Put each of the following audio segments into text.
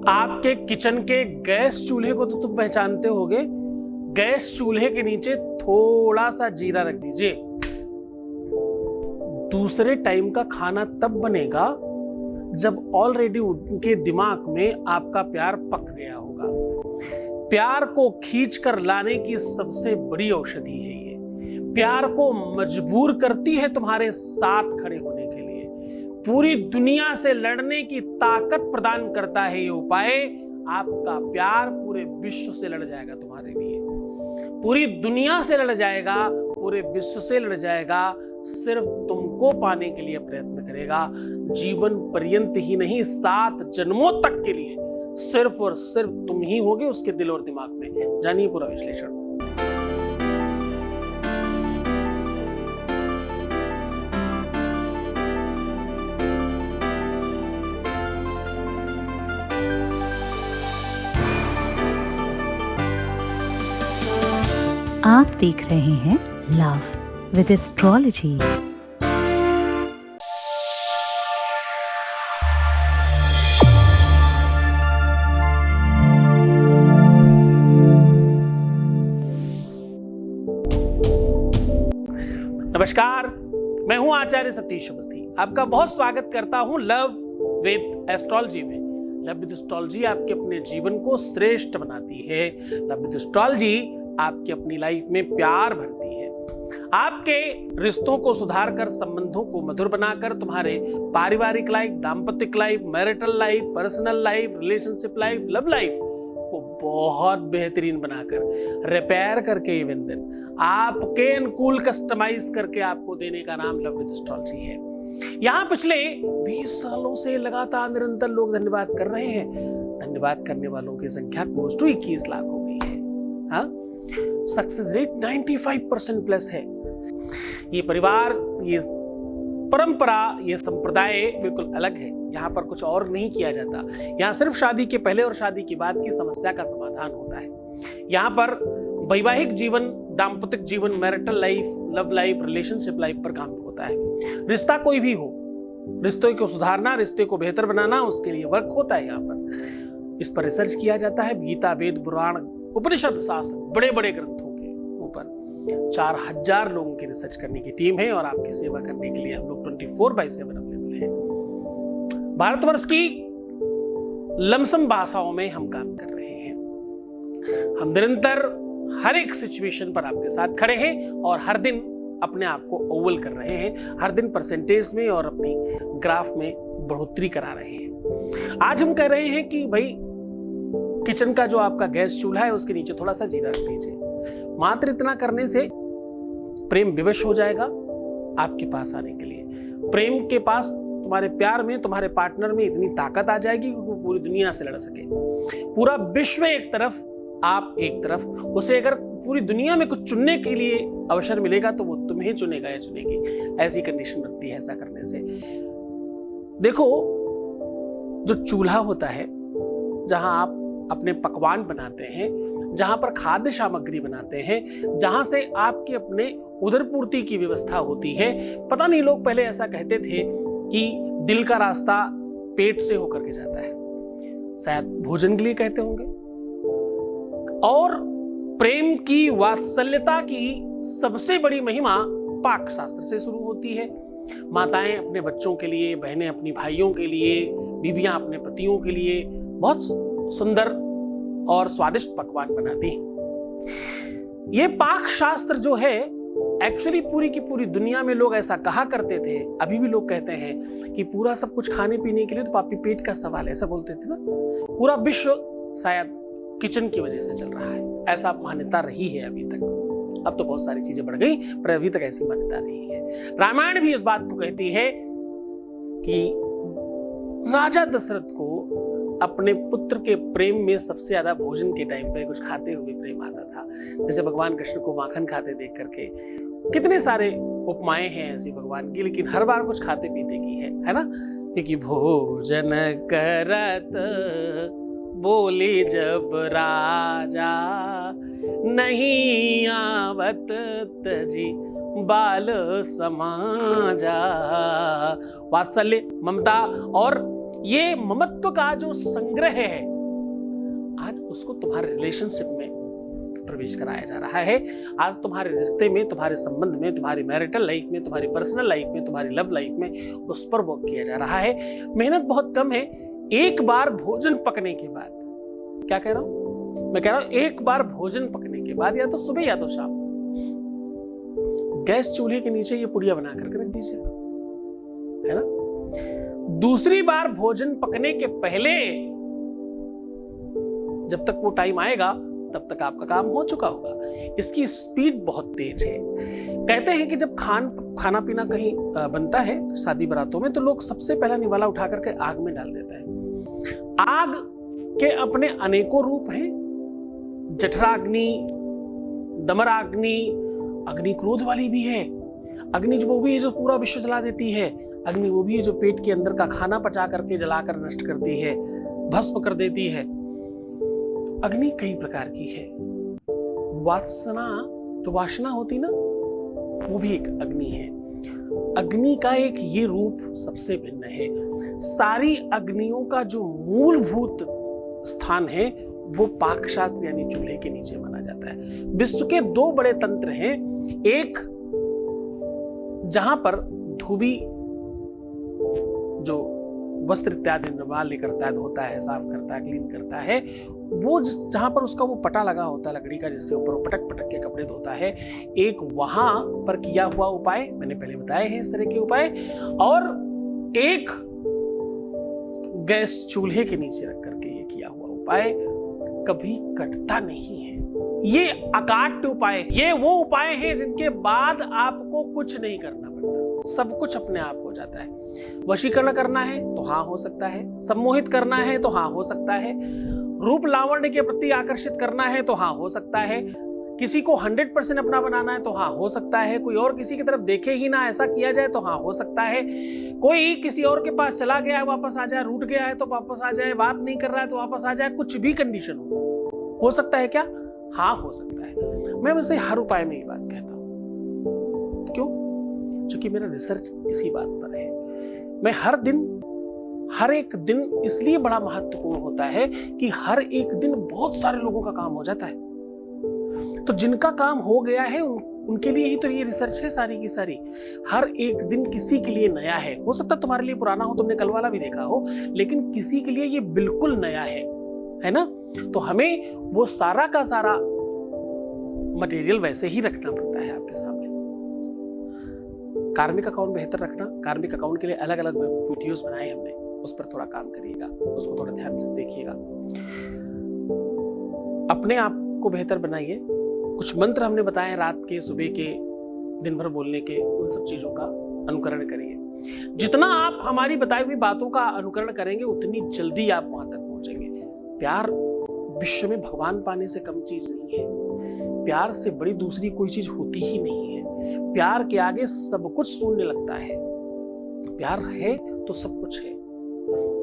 आपके किचन के गैस चूल्हे को तो तुम पहचानते होगे। गैस चूल्हे के नीचे थोड़ा सा जीरा रख दीजिए। दूसरे टाइम का खाना तब बनेगा जब ऑलरेडी उनके दिमाग में आपका प्यार पक गया होगा। प्यार को खींच कर लाने की सबसे बड़ी औषधि है ये। प्यार को मजबूर करती है तुम्हारे साथ खड़े होने के लिए। पूरी दुनिया से लड़ने की ताकत प्रदान करता है ये उपाय। आपका प्यार पूरे विश्व से लड़ जाएगा तुम्हारे लिए। पूरी दुनिया से लड़ जाएगा, पूरे विश्व से लड़ जाएगा। सिर्फ तुमको पाने के लिए प्रयत्न करेगा। जीवन पर्यंत ही नहीं, 7 जन्मों तक के लिए सिर्फ और सिर्फ तुम ही होगे उसके दिल और दिमाग में। जानिए पूरा विश्लेषण। आप देख रहे हैं लव विद एस्ट्रोलॉजी। नमस्कार, मैं हूं आचार्य सतीश अवस्थी। आपका बहुत स्वागत करता हूं लव विद एस्ट्रोलॉजी में। लव विद एस्ट्रोलॉजी आपके अपने जीवन को श्रेष्ठ बनाती है। लव विद एस्ट्रोलॉजी आपकी अपनी लाइफ में प्यार भरती है। आपके रिश्तों को सुधार कर, संबंधों को मधुर बनाकर तुम्हारे पारिवारिक लाइफ, दाम्पत्य life, marital life, personal life, relationship life, love life को बहुत बेहतरीन बनाकर, रिपेयर करके इवन दिन आपके अनुकूल कस्टमाइज करके आपको देने का नाम लव विद एस्ट्रोलॉजी है। यहाँ पिछले 20 सालों से लगातार निरंतर लोग धन्यवाद कर रहे हैं। धन्यवाद करने वालों की संख्या क्लोज टू 21 लाख हो गई है। हाँ, सक्सेस रेट 95% प्लस है। ये परिवार, ये परंपरा, ये संप्रदाय बिल्कुल अलग है। यहाँ पर कुछ और नहीं किया जाता। यहाँ सिर्फ शादी के पहले और शादी के बाद की समस्या का समाधान होता है। यहाँ पर वैवाहिक जीवन, दाम्पत्य जीवन, marital life, love life, relationship life पर काम होता है। रिश्ता कोई भी हो, रिश्ते को सुधारना, रिश्ते को बेहतर बनाना, उसके लिए वर्क होता है। यहाँ पर इस पर रिसर्च किया जाता है। गीता, वेद, पुराण, उपनिषद, शास्त्र, बड़े बड़े ग्रंथों के ऊपर 4000 लोगों की रिसर्च करने की टीम है और आपकी सेवा करने के लिए हम लोग 24/7 अवेलेबल हैं। भारतवर्ष की लमसम भाषाओं में हम काम कर रहे हैं। हम निरंतर हर एक सिचुएशन पर आपके साथ खड़े हैं और हर दिन अपने आप को अव्वल कर रहे हैं। हर दिन परसेंटेज में और अपनी ग्राफ में बढ़ोतरी करा रहे हैं। आज हम कह रहे हैं कि भाई, किचन का जो आपका गैस चूल्हा है उसके नीचे थोड़ा सा जीरा रख दीजिए। मात्र इतना करने से प्रेम विवश हो जाएगा आपके पास आने के लिए। प्रेम के पास, तुम्हारे प्यार में, तुम्हारे पार्टनर में इतनी ताकत आ जाएगी कि वो पूरी दुनिया से लड़ सके। पूरा विश्व एक तरफ, आप एक तरफ। उसे अगर पूरी दुनिया में कुछ चुनने के लिए अवसर मिलेगा तो वो तुम्हें चुनेगा या चुनेगी। ऐसी कंडीशन बनती है ऐसा करने से। देखो, जो चूल्हा होता है, जहां आप अपने पकवान बनाते हैं, जहां पर खाद्य सामग्री बनाते हैं, जहां से आपके अपने उदर पूर्ति की व्यवस्था होती है। पता नहीं, लोग पहले ऐसा कहते थे कि दिल का रास्ता पेट से होकर के जाता है। शायद भोजन के लिए कहते होंगे। और प्रेम की, वात्सल्यता की सबसे बड़ी महिमा पाक शास्त्र से शुरू होती है। माताएं अपने बच्चों के लिए, बहनें अपनी भाइयों के लिए, बीवियां अपने पतियों के लिए बहुत सुंदर और स्वादिष्ट पकवान बनाती हैं। ये पाक शास्त्र जो है, एक्चुअली पूरी की पूरी दुनिया में लोग ऐसा कहा करते थे, अभी भी लोग कहते हैं कि पूरा सब कुछ खाने पीने के लिए तो पापी पेट का सवाल है, ऐसा बोलते थे ना। पूरा विश्व शायद किचन की वजह से चल रहा है, ऐसा मान्यता रही है अभी तक। अब तो बहुत सारी चीजें बढ़ गई, पर अभी तक ऐसी मान्यता रही है। रामायण भी इस बात को कहती है कि राजा दशरथ को अपने पुत्र के प्रेम में सबसे ज्यादा भोजन के टाइम पे कुछ खाते हुए प्रेम आता था। जैसे भगवान कृष्ण को माखन खाते देख करके, कितने सारे उपमाएं हैं ऐसी भगवान की, लेकिन हर बार कुछ खाते पीते की है ना। क्योंकि भोजन करत बोले जब राजा, नहीं आवत तजी बाल समाजा। वात्सल्य, ममता और ये ममत्व का जो संग्रह है, उसको तुम्हारे रिलेशनशिप में प्रवेश कराया जा रहा है। आज तुम्हारे रिश्ते में, तुम्हारे संबंध में, तुम्हारी मैरिटल लाइफ में, तुम्हारी पर्सनल लाइफ में, तुम्हारी लव लाइफ में उस पर वर्क किया जा रहा है। मेहनत बहुत कम है। एक बार भोजन पकने के बाद, क्या कह रहा हूं मैं, कह रहा हूं एक बार भोजन पकने के बाद, या तो सुबह या तो शाम, गैस चूल्हे के नीचे ये पुड़िया बना करके रख दीजिए, है ना। दूसरी बार भोजन पकने के पहले, जब तक वो टाइम आएगा तब तक आपका काम हो चुका होगा। इसकी स्पीड बहुत तेज है। कहते हैं कि जब खाना पीना कहीं बनता है शादी बारातों में, तो लोग सबसे पहला निवाला उठा करके आग में डाल देता है। आग के अपने अनेकों रूप हैं। जठराग्नि, दमराग्नि, अग्नि क्रोध वाली भी है। अग्नि वो भी है जो पूरा विश्व जला देती है। अग्नि वो भी है जो पेट के अंदर का खाना पचा करके जलाकर नष्ट करती है, भस्म कर देती है। अग्नि कई प्रकार की है। वासना, जो वासना होती ना, वो भी एक अग्नि है। अग्नि का एक ये रूप सबसे भिन्न है। सारी अग्नियों का जो मूलभूत स्थान है वो पाक शास्त्र यानी चूल्हे के नीचे माना जाता है। विश्व के दो बड़े तंत्र हैं। एक जहां पर धोबी जो वस्त्र इत्यादि निर्माल्य करता है, धोता है, साफ करता है, क्लीन करता है, वो जहां पर उसका वो पटा लगा होता है लकड़ी का, जिसके ऊपर पटक पटक के कपड़े धोता है। एक वहां पर किया हुआ उपाय, मैंने पहले बताए हैं इस तरह के उपाय, और एक गैस चूल्हे के नीचे रख करके ये किया हुआ उपाय कभी कटता नहीं है। ये अकाट्य उपाय, ये वो उपाय हैं जिनके बाद आपको कुछ नहीं करना पड़ता, सब कुछ अपने आप हो जाता है। वशीकरण करना है तो हाँ हो सकता है, सम्मोहित करना है तो हाँ हो सकता है, रूप लावण्य के प्रति आकर्षित करना है तो हाँ हो सकता है, किसी को 100% अपना बनाना है तो हाँ हो सकता है, कोई और किसी की तरफ देखे ही ना ऐसा किया जाए तो हाँ हो सकता है, कोई किसी और के पास चला गया है वापस आ जाए, रूठ गया है तो वापस आ जाए, बात नहीं कर रहा है तो वापस आ जाए, कुछ भी कंडीशन हो सकता है क्या? हाँ हो सकता है। मैं वैसे हर उपाय में ये बात कहता हूं। क्यों? क्योंकि मेरा रिसर्च इसी बात पर है। मैं हर एक दिन इसलिए बड़ा महत्वपूर्ण होता है कि हर एक दिन बहुत सारे लोगों का काम हो जाता है। तो जिनका काम हो गया है उनके लिए ही तो ये रिसर्च है सारी की सारी। हर एक दिन किसी के लिए नया है। हो सकता है तुम्हारे लिए पुराना हो, तुमने कल वाला भी देखा हो, लेकिन किसी के लिए ये बिल्कुल नया है ना। तो हमें वो सारा का सारा मटेरियल वैसे ही रखना पड़ता है आपके सामने। कार्मिक अकाउंट बेहतर रखना, कार्मिक अकाउंट के लिए अलग अलग वीडियोस बनाए हमने, उस पर थोड़ा काम करिएगा, उसको थोड़ा ध्यान से देखिएगा। अपने आप को बेहतर बनाइए। कुछ मंत्र हमने बताए हैं रात के, सुबह के, दिन भर बोलने के, उन सब चीजों का अनुकरण करिए। जितना आप हमारी बताई हुई बातों का अनुकरण करेंगे उतनी जल्दी आप वहां तक पहुंचेंगे। प्यार विश्व में भगवान पाने से कम चीज नहीं है। प्यार से बड़ी दूसरी कोई चीज होती ही नहीं है। प्यार के आगे सब कुछ शून्य लगता है। प्यार है तो सब कुछ है।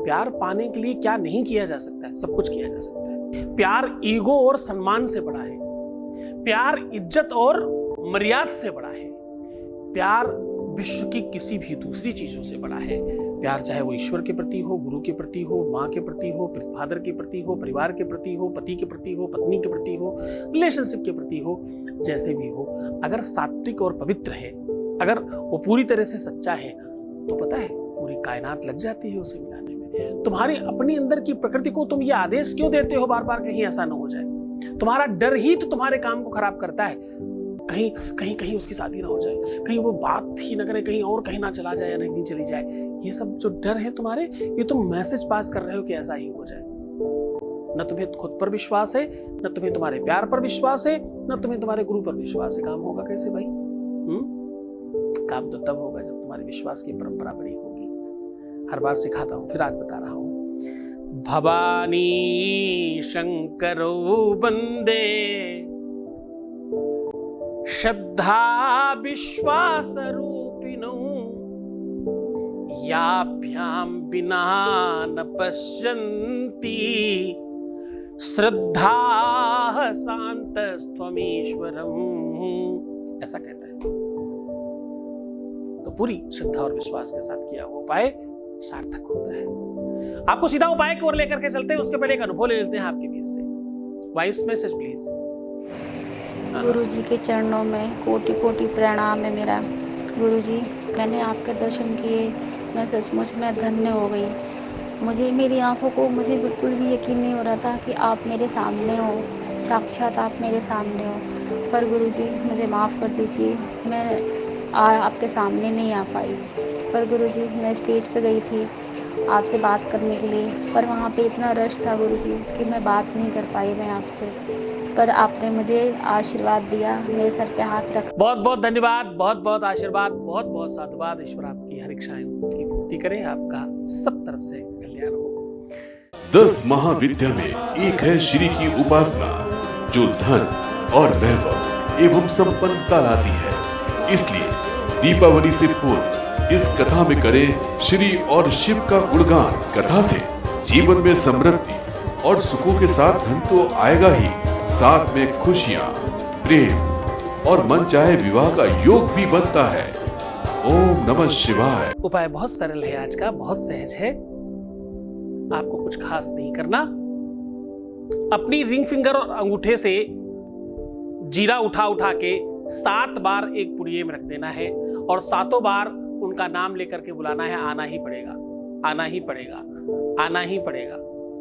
प्यार पाने के लिए क्या नहीं किया जा सकता है? सब कुछ किया जा सकता है। प्यार ईगो और सम्मान से बड़ा है। प्यार इज्जत और मर्यादा से बड़ा है। प्यार विश्व की किसी भी दूसरी चीजों से बड़ा है। प्यार चाहे वो ईश्वर के प्रति हो, गुरु के प्रति हो, माँ के प्रति हो, फादर के प्रति हो, परिवार के प्रति हो, पति के प्रति हो, पत्नी के प्रति हो, रिलेशनशिप के प्रति हो, जैसे भी हो, अगर सात्विक और पवित्र है, अगर वो पूरी तरह से सच्चा है, तो पता है पूरी कायनात लग जाती है उसे मिलाने में। तुम्हारी अपनी अंदर की प्रकृति को तुम ये आदेश क्यों देते हो बार बार कहीं ऐसा ना हो जाए? तुम्हारा डर ही तो तुम्हारे काम को खराब करता है। कहीं उसकी शादी ना हो जाए, कहीं वो बात ही ना करे, कहीं और कहीं ना चला जाए या नहीं चली जाए। ये सब जो डर है तुम्हारे, ये तुम मैसेज पास कर रहे हो कि ऐसा ही हो जाए। न तुम्हें खुद पर विश्वास है, न तुम्हें तुम्हारे प्यार पर विश्वास है, न तुम्हें तुम्हारे गुरु पर विश्वास है। काम होगा कैसे भाई? काम तो तब होगा जब तुम्हारे विश्वास की परंपरा बड़ी होगी। हर बार सिखाता हूं, फिर आज बता रहा हूं। भवानी शंकरो वंदे श्रद्धा विश्वास रूपिणो याभ्याम बिना न पश्यन्ति श्रद्धा शान्तस्त्वमीश्वरम्, ऐसा कहता है। तो पूरी श्रद्धा और विश्वास के साथ किया हुआ उपाय सार्थक होता है। आपको सीधा उपाय की ओर लेकर के चलते हैं, उसके पहले एक अनुभव ले लेते हैं आपके बीच से। Voice message please. गुरु जी के चरणों में कोटि कोटि प्रणाम है मेरा। गुरु जी, मैंने आपके दर्शन किए, मैं सचमुच में धन्य हो गई। मुझे मेरी आंखों को मुझे बिल्कुल भी यकीन नहीं हो रहा था कि आप मेरे सामने हो, साक्षात आप मेरे सामने हो। पर गुरु जी मुझे माफ़ कर दीजिए, मैं आपके सामने नहीं आ पाई। पर गुरु जी मैं स्टेज पे गई थी आपसे बात करने के लिए, पर वहाँ पे इतना रश था गुरु जी कि मैं बात नहीं कर पाई मैं आपसे। पर आपने मुझे आशीर्वाद दिया, मेरे सर पे हाथ रखा। बहुत बहुत धन्यवाद, बहुत बहुत आशीर्वाद, बहुत बहुत साधुवाद। ईश्वर आपकी हर इच्छाएं की पूर्ति करे, आपका सब तरफ से कल्याण हो। 10 महाविद्या में एक है श्री की उपासना, जो धन और वैभव एवं संपन्नता लाती है। इसलिए दीपावली से पूर्व इस कथा में करें श्री और शिव का गुणगान। कथा से जीवन में समृद्धि और सुखों के साथ धन तो आएगा ही, साथ में खुशियां, प्रेम और मनचाहे विवाह का योग भी बनता है। ओम नमः शिवाय। उपाय बहुत सरल है आज का, बहुत सहज है। आपको कुछ खास नहीं करना। अपनी रिंग फिंगर और अंगूठे से जीरा उठा उठा के 7 बार एक पुड़िये में रख देना है और 7 बार उनका नाम लेकर के बुलाना है। आना ही पड़ेगा, आना ही पड़ेगा, आना ही पड़ेगा,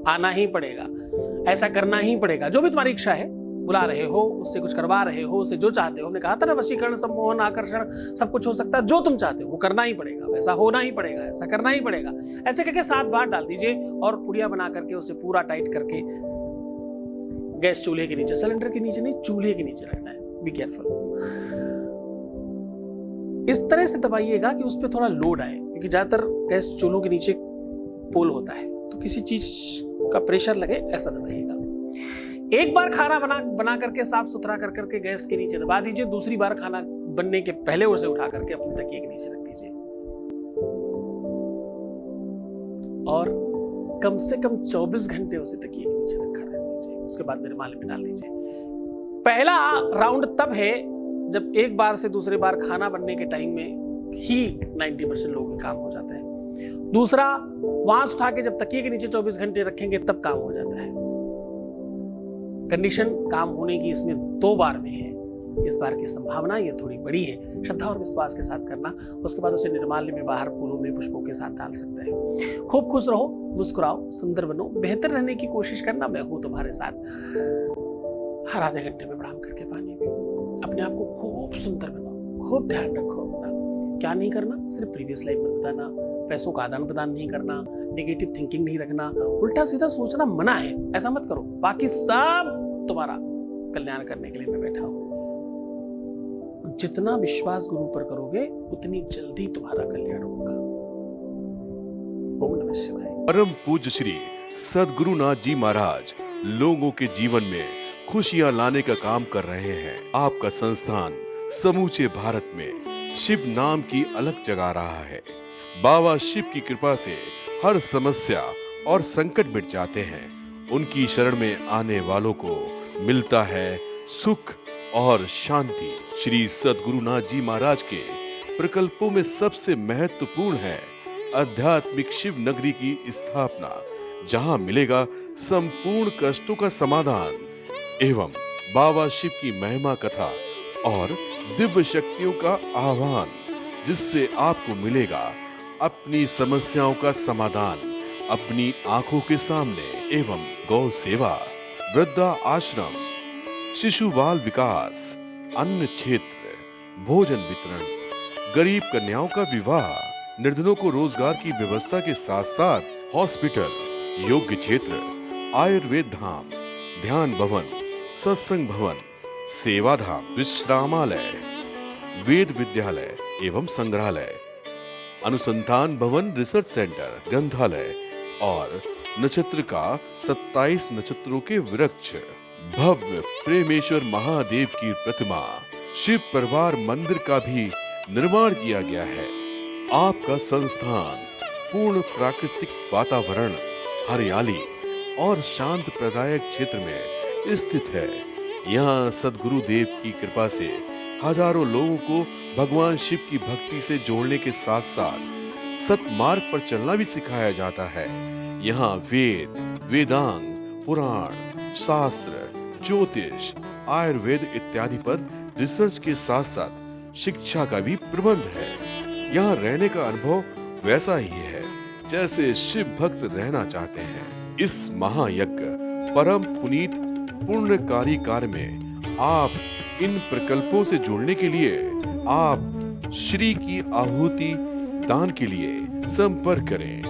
आना ही पड़ेगा। ऐसा करना ही पड़ेगा। जो भी तुम्हारी इच्छा है, बुला रहे हो, उससे कुछ करवा रहे हो, उसे जो चाहते हो। हमने कहा था ना, वशीकरण, सम्मोहन, आकर्षण सब कुछ हो सकता है। जो तुम चाहते हो वो करना ही पड़ेगा, वैसा होना ही पड़ेगा, ऐसा करना ही पड़ेगा। ऐसे करके 7 बार डाल दीजिए और पुड़िया बना करके उसे पूरा टाइट करके गैस चूल्हे के नीचे, सिलेंडर के नीचे नहीं, चूल्हे के नीचे रखना है। Be careful. इस तरह से दबाइएगा कि उस पर थोड़ा लोड आए, क्योंकि ज्यादातर गैस चूल्हों के नीचे पोल होता है, तो किसी चीज का प्रेशर लगे ऐसा दबाइएगा। एक बार खाना बना करके साफ सुथरा कर करके गैस के नीचे दबा दीजिए। दूसरी बार खाना बनने के पहले उसे उठा करके अपने तकिए के नीचे रख दीजिए और कम से कम 24 घंटे उसे तकिए के नीचे रखा रह दीजिए। उसके बाद निर्माल्य में डाल दीजिए। पहला राउंड तब है जब एक बार से दूसरे बार खाना बनने के टाइम में ही 90% लोगों का काम हो जाता है। दूसरा, वहां से उठा के जब तकिए के नीचे 24 घंटे रखेंगे तब काम हो जाता है। कंडीशन काम होने की इसमें 2 बार में है। इस बार की संभावना ये थोड़ी बड़ी है। श्रद्धा और विश्वास के साथ करना। उसके बाद उसे निर्माल्य में, बाहर फूलों में, पुष्पों के साथ डाल सकते हैं। खूब खुश रहो, मुस्कुराओ, सुंदर बनो, बेहतर रहने की कोशिश करना। मैं हूं तुम्हारे साथ। हर आधे घंटे में ब्राह्म करके पानी पियो। अपने आप को खूब सुंदर बनाओ, खूब ध्यान रखो अपना। क्या नहीं करना? सिर्फ प्रीवियस लाइफ में बताना, पैसों का आदान प्रदान नहीं करना, नेगेटिव थिंकिंग नहीं रखना, उल्टा सीधा सोचना मना है, ऐसा मत करो। बाकी सब तुम्हारा कल्याण करने के लिए मैं बैठा हूं। जितना विश्वास गुरु पर करोगे उतनी जल्दी तुम्हारा कल्याण होगा। ओम नमः शिवाय। परम पूज्य श्री सद्गुरुनाथ जी महाराज लोगों के जीवन में खुशियां लाने का काम कर रहे हैं। आपका संस्थान समूचे भारत में शिव नाम की अलग जगा रहा है। बाबा शिव की कृपा से हर समस्या और संकट मिट जाते हैं। उनकी शरण में आने वालों को मिलता है सुख और शांति। श्री सद्गुरुनाथ जी महाराज के प्रकल्पों में सबसे महत्वपूर्ण है आध्यात्मिक शिव नगरी की स्थापना, जहां मिलेगा संपूर्ण कष्टों का समाधान एवं बाबा शिव की महिमा कथा और दिव्य शक्तियों का आह्वान, जिससे आपको मिलेगा अपनी समस्याओं का समाधान अपनी आंखों के सामने। एवं गौ सेवा, वृद्धा आश्रम, शिशु बाल विकास, अन्न क्षेत्र, भोजन वितरण, गरीब कन्याओं का विवाह, निर्धनों को रोजगार की व्यवस्था के साथ साथ हॉस्पिटल, योग्य क्षेत्र, आयुर्वेद धाम, ध्यान भवन, सत्संग भवन, सेवा धाम, विश्रामालय, वेद विद्यालय एवं संग्रहालय, अनुसंधान भवन, रिसर्च सेंटर, ग्रंथालय और नक्षत्र का 27 नक्षत्रों के वृक्ष, भव्य प्रेमेश्वर महादेव की प्रतिमा, शिव परिवार मंदिर का भी निर्माण किया गया है। आपका संस्थान पूर्ण प्राकृतिक वातावरण, हरियाली और शांत प्रदायक क्षेत्र में स्थित है। यहाँ सद्गुरु देव की कृपा से हजारों लोगों को भगवान शिव की भक्ति से जोड़ने के साथ साथ सतमार्ग पर चलना भी सिखाया जाता है। यहाँ वेद, वेदांग, पुराण, शास्त्र, ज्योतिष, आयुर्वेद इत्यादि पर रिसर्च के साथ साथ शिक्षा का भी प्रबंध है। यहाँ रहने का अनुभव वैसा ही है जैसे शिव भक्त रहना चाहते हैं। इस महायज्ञ परम पुनीत पुण्यकारी कार्य में आप इन प्रकल्पों से जुड़ने के लिए आप श्री की आहुति दान के लिए संपर्क करें।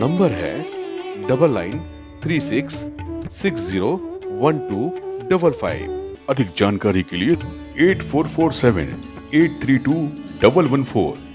नंबर है 9936601255। अधिक जानकारी के लिए 8447832114